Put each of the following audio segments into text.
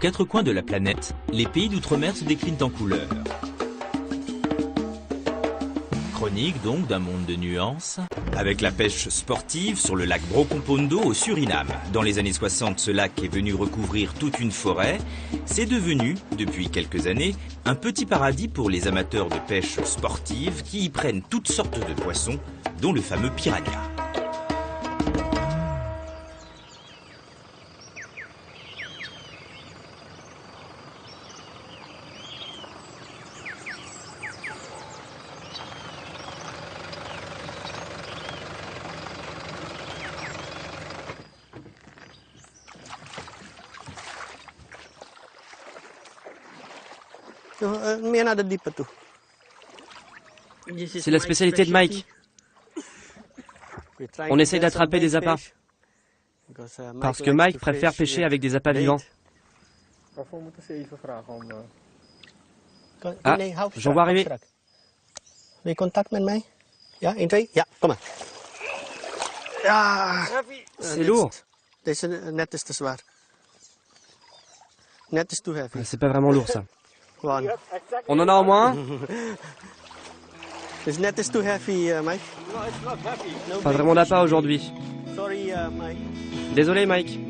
quatre coins de la planète, les pays d'outre-mer se déclinent en couleurs. Chronique donc d'un monde de nuances, avec la pêche sportive sur le lac Brokompondo au Suriname. Dans les années 60, ce lac est venu recouvrir toute une forêt. C'est devenu, depuis quelques années, un petit paradis pour les amateurs de pêche sportive qui y prennent toutes sortes de poissons, dont le fameux piranha. C'est la spécialité de Mike. On essaye d'attraper des appâts. Parce que Mike préfère pêcher avec des appâts vivants. Ah, j'en vois arriver. C'est lourd. C'est pas vraiment lourd ça. On en a au moins un. Pas vraiment d'appât aujourd'hui. Désolé Mike.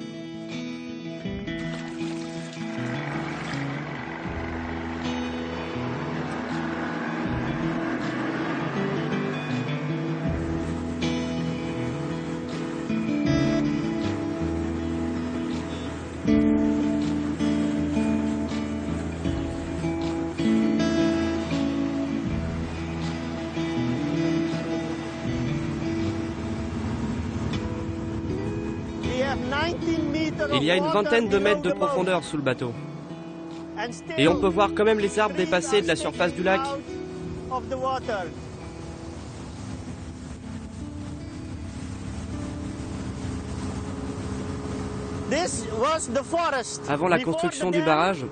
Il y a une vingtaine de mètres de profondeur sous le bateau. Et on peut voir quand même les arbres dépasser de la surface du lac. Avant la construction du barrage,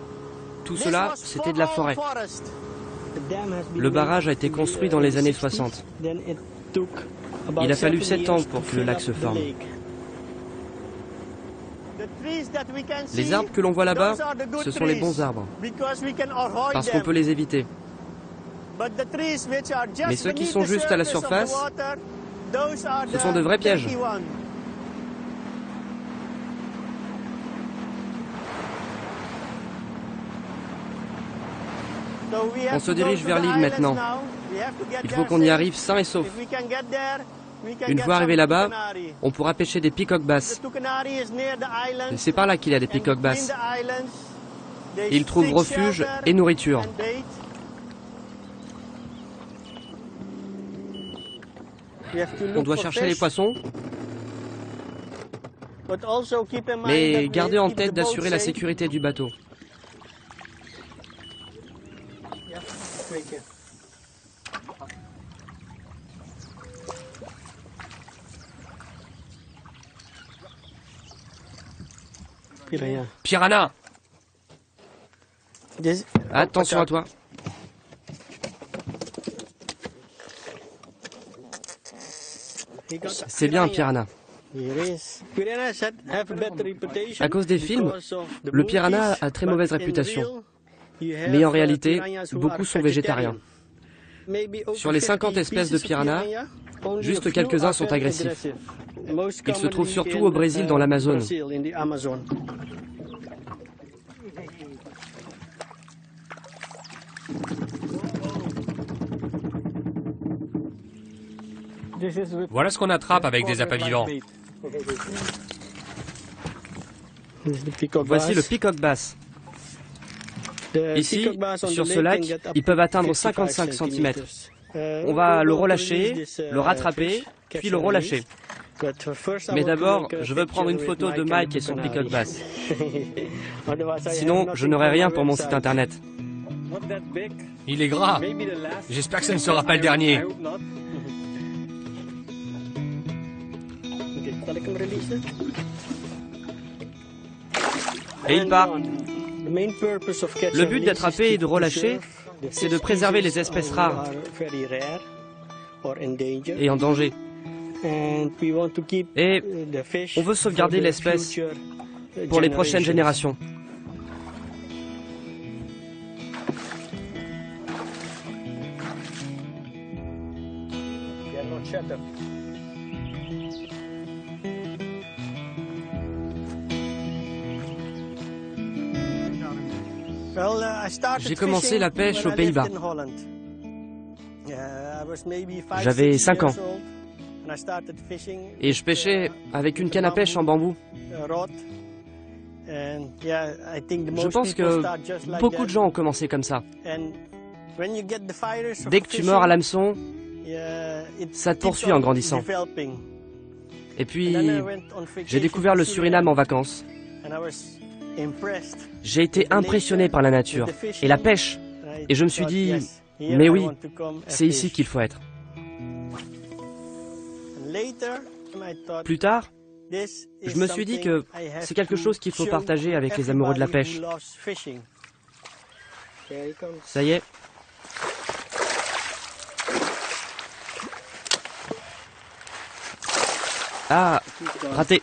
tout cela, c'était de la forêt. Le barrage a été construit dans les années 60. Il a fallu 7 ans pour que le lac se forme. Les arbres que l'on voit là-bas, ce sont les bons arbres, parce qu'on peut les éviter. Mais ceux qui sont juste à la surface, ce sont de vrais pièges. On se dirige vers l'île maintenant. Il faut qu'on y arrive sain et sauf. Une fois arrivé là-bas, on pourra pêcher des peacock bass. C'est par là qu'il y a des peacock bass. Ils trouvent refuge et nourriture. On doit chercher les poissons, mais gardez en tête d'assurer la sécurité du bateau. Piranha! Attention à toi. C'est bien un piranha. À cause des films, le piranha a très mauvaise réputation. Mais en réalité, beaucoup sont végétariens. Sur les 50 espèces de piranhas, juste quelques-uns sont agressifs. Ils se trouvent surtout au Brésil, dans l'Amazone. Voilà ce qu'on attrape avec des appâts vivants. Voici le peacock bass. Ici, sur ce lac, ils peuvent atteindre 55 cm. On va le relâcher, le rattraper, puis le relâcher. Mais d'abord, je veux prendre une photo de Mike et son peacock bass. Sinon, je n'aurai rien pour mon site internet. Il est gras. J'espère que ça ne sera pas le dernier. Et il part. Le but d'attraper et de relâcher, c'est de préserver les espèces rares et en danger. Et on veut sauvegarder l'espèce pour les prochaines générations. J'ai commencé la pêche aux Pays-Bas. J'avais 5 ans. Et je pêchais avec une canne à pêche en bambou. Je pense que beaucoup de gens ont commencé comme ça. Dès que tu mords à l'hameçon, ça te poursuit en grandissant. Et puis, j'ai découvert le Suriname en vacances. J'ai été impressionné par la nature et la pêche. Et je me suis dit, mais oui, c'est ici qu'il faut être. Plus tard, je me suis dit que c'est quelque chose qu'il faut partager avec les amoureux de la pêche. Ça y est. Ah, raté.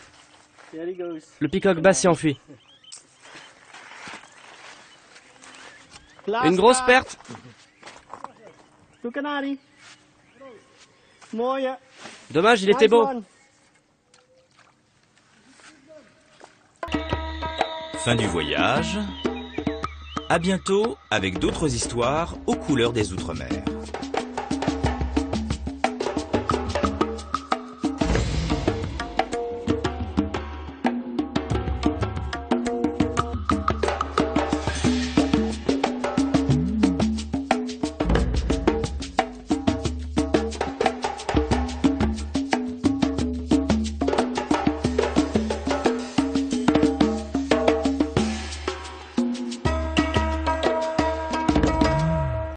Le peacock bass s'est enfui. Une grosse perte. Dommage, il était beau. Fin du voyage. À bientôt avec d'autres histoires aux couleurs des Outre-mer.